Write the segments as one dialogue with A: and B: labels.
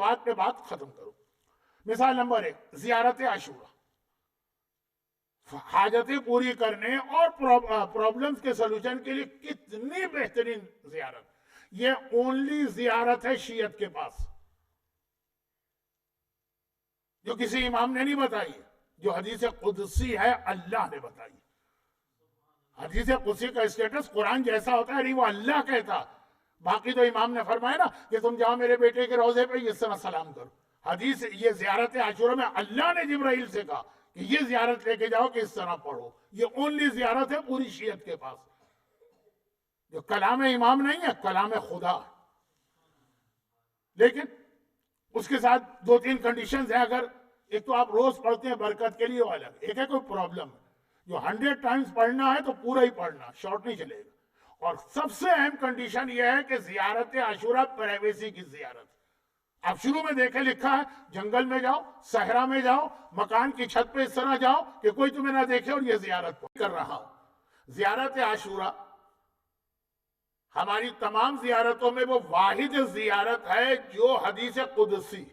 A: مساوات پہ بات ختم کروں. مثال نمبر 1 زیارت عاشورہ. حاجتیں پوری کرنے اور پرابلمز کے سلوشن کے لیے کتنی بہترین زیارت. یہ اونلی زیارت ہے شیعت کے پاس جو کسی امام نے نہیں بتائی، جو حدیث قدسی ہے اللہ نے بتائی. حدیث قدسی کا اسٹیٹس قرآن جیسا ہوتا ہے، نہیں وہ اللہ کہتا. باقی تو امام نے فرمایا نا کہ تم جاؤ میرے بیٹے کے روضے پہ اس طرح سلام کرو. حدیث یہ زیارت عاشورہ میں اللہ نے جبرائیل سے کہا کہ یہ زیارت لے کے جاؤ کہ اس طرح پڑھو. یہ اونلی زیارت ہے پوری شیعت کے پاس، جو کلام امام نہیں ہے، کلام خدا. لیکن اس کے ساتھ 2-3 کنڈیشنز ہیں. اگر ایک تو آپ روز پڑھتے ہیں برکت کے لیے، وہ الگ. ایک ہے کوئی پرابلم جو 100 ٹائمز پڑھنا ہے تو پورا ہی پڑھنا، شارٹ نہیں چلے گا. اور سب سے اہم کنڈیشن یہ ہے کہ زیارت عاشورہ پرائیویسی کی زیارت. آپ شروع میں دیکھیں لکھا ہے جنگل میں جاؤ، صحرا میں جاؤ، مکان کی چھت پہ اس طرح جاؤ کہ کوئی تمہیں نہ دیکھے اور یہ زیارت کر رہا ہوں. زیارت عاشورہ ہماری تمام زیارتوں میں وہ واحد زیارت ہے جو حدیث قدسی.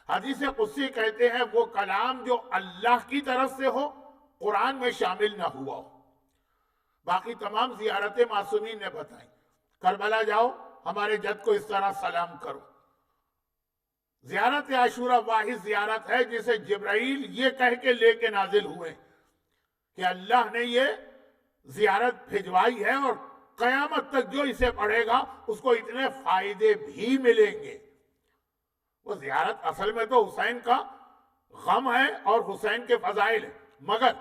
A: حدیث قدسی کہتے ہیں وہ کلام جو اللہ کی طرف سے ہو، قرآن میں شامل نہ ہوا ہو. باقی تمام زیارتیں معصومین نے بتائیں. کربلا جاؤ، ہمارے جد کو اس طرح سلام کرو. زیارت عاشورہ واحد زیارت ہے جسے جبرائیل یہ کہہ کے لے کے نازل ہوئے کہ اللہ نے یہ زیارت بھجوائی ہے اور قیامت تک جو اسے پڑھے گا اس کو اتنے فائدے بھی ملیں گے. وہ زیارت اصل میں تو حسین کا غم ہے اور حسین کے فضائل ہیں، مگر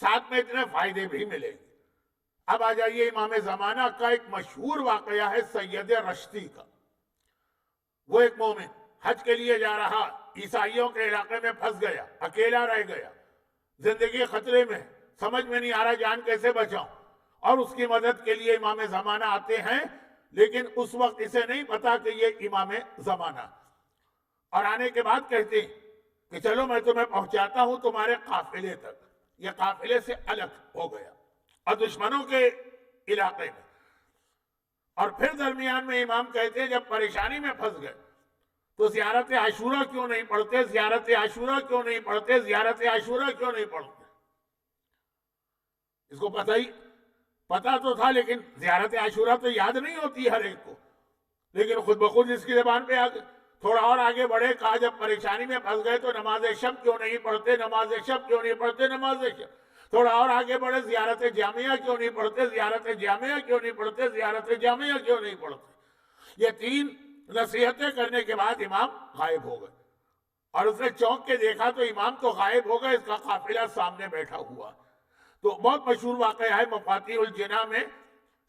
A: ساتھ میں اتنے فائدے بھی ملیں گے. اب آ جائیے امام زمانہ کا ایک مشہور واقعہ ہے سید رشتی کا. وہ ایک مومن حج کے لیے جا رہا، عیسائیوں کے علاقے میں پھنس گیا، اکیلا رہ گیا، زندگی خطرے میں، سمجھ میں نہیں آ رہا جان کیسے بچاؤں. اور اس کی مدد کے لیے امام زمانہ آتے ہیں، لیکن اس وقت اسے نہیں پتا کہ یہ امام زمانہ. اور آنے کے بعد کہتے ہیں کہ چلو میں تمہیں پہنچاتا ہوں تمہارے قافلے تک. یہ قافلے سے الگ ہو گیا اور دشمنوں کے علاقے میں. اور پھر درمیان میں امام کہتے ہیں جب پریشانی میں پھنس گئے تو زیارت عاشورہ کیوں نہیں پڑھتے، زیارت عاشورہ کیوں نہیں پڑھتے، زیارت عاشورہ کیوں نہیں پڑھتے. اس کو پتہ تو تھا، لیکن زیارت عاشورہ تو یاد نہیں ہوتی ہر ایک کو. لیکن خود بخود اس کی زبان پہ آ گئے. تھوڑا اور آگے بڑھے، کہا جب پریشانی میں پھنس گئے تو نماز شب کیوں نہیں پڑھتے، نماز شب کیوں نہیں پڑھتے، نماز شب. تھوڑا اور آگے بڑھے، زیارت جامعہ کیوں نہیں پڑھتے، زیارت جامعہ کیوں نہیں پڑھتے، زیارت جامعہ کیوں نہیں پڑھتے. یہ 3 نصیحتیں کرنے کے بعد امام غائب ہو گئے. اور اس نے چونک کے دیکھا تو امام تو غائب ہو گئے، اس کا قافلہ سامنے بیٹھا ہوا. تو بہت مشہور واقعہ ہے، مفاتیح الجناح میں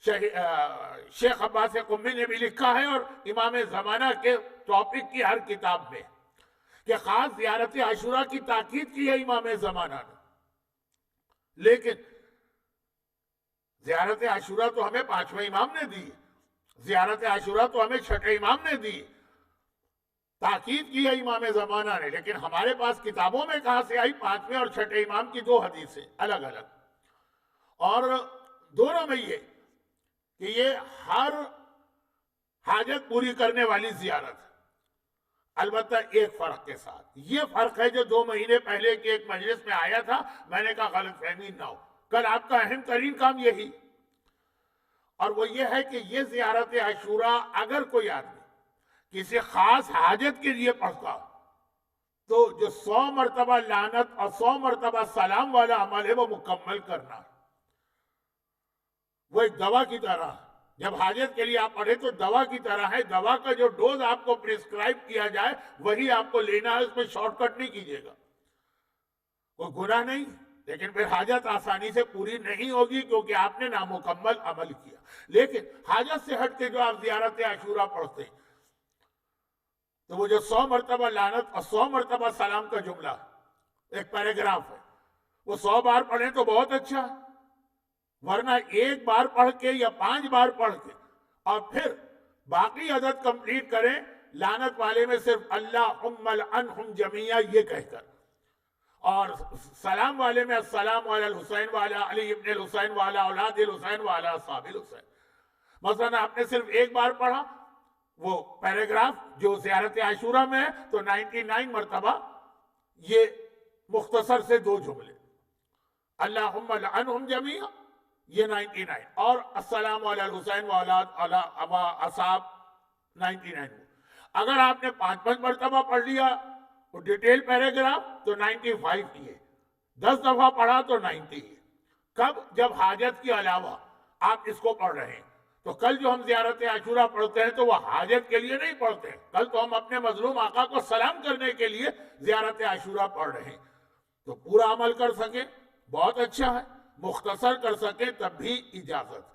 A: شیخ عباس قمی نے بھی لکھا ہے، اور امام زمانہ کے ٹاپک کی ہر کتاب میں، کہ خاص زیارت عاشورہ کی تاکید کی ہے امام زمانہ نے. لیکن زیارت عاشورہ تو ہمیں 5ویں امام نے دی، زیارت عاشورہ تو ہمیں 6ٹھے امام نے دی، تاکید کی ہے امام زمانہ نے. لیکن ہمارے پاس کتابوں میں کہاں سے آئی 5ویں اور 6ٹھے امام کی 2 حدیثیں الگ الگ. اور دونوں میں یہ کہ یہ ہر حاجت پوری کرنے والی زیارت ہے، البتہ ایک فرق کے ساتھ. یہ فرق ہے جو 2 مہینے پہلے کی ایک مجلس میں آیا تھا، میں نے کہا غلط فہمی نہ ہو. کل آپ کا اہم ترین کام یہی، اور وہ یہ ہے کہ یہ زیارت عاشورہ اگر کوئی آدمی کسی خاص حاجت کے لیے پڑھتا تو جو 100 مرتبہ لعنت اور 100 مرتبہ سلام والا عمل ہے وہ مکمل کرنا. وہ ایک دوا کی طرح ہے. جب حاجت کے لیے آپ پڑھیں تو دوا کی طرح ہے. دوا کا جو ڈوز آپ کو پرسکرائب کیا جائے وہی آپ کو لینا ہے، اس میں شارٹ کٹ نہیں کیجیے گا. کوئی گناہ نہیں، لیکن پھر حاجت آسانی سے پوری نہیں ہوگی کیونکہ آپ نے نامکمل عمل کیا. لیکن حاجت سے ہٹ کے جو آپ زیارت عاشورہ پڑھتے ہیں تو وہ جو 100 مرتبہ لعنت اور 100 مرتبہ سلام کا جملہ ایک پیراگراف ہے، وہ 100 بار پڑھیں تو بہت اچھا ہے، ورنہ 1 بار پڑھ کے یا 5 بار پڑھ کے اور پھر باقی عدد کمپلیٹ کریں لعنت والے میں صرف اللہم لعنہم جمیعا یہ کہہ کر، اور سلام والے میں السلام علی الحسین وعلی علی ابن الحسین وعلی اولاد الحسین وعلی اصحاب الحسین. مثلا آپ نے صرف 1 بار پڑھا، وہ پیراگراف جو زیارت عاشورہ میں ہے تو 99 مرتبہ یہ مختصر سے 2 جملے، اللہم لعنہم جمیعا یہ 99، اور السلام علی الحسین وعلی اصحاب 99۔ اگر آپ نے 5 مرتبہ پڑھ لیا وہ ڈیٹیل پیراگراف تو 95 یہ، 10 دفعہ پڑھا تو 90 یہ۔ کب؟ جب حاجت کے علاوہ آپ اس کو پڑھ رہے ہیں۔ تو کل جو ہم زیارت عاشورہ پڑھتے ہیں تو وہ حاجت کے لیے نہیں پڑھتے ہیں، کل تو ہم اپنے مظلوم آقا کو سلام کرنے کے لیے زیارت عاشورہ پڑھ رہے ہیں۔ تو پورا عمل کر سکیں بہت اچھا ہے، مختصر کر سکیں تب بھی اجازت۔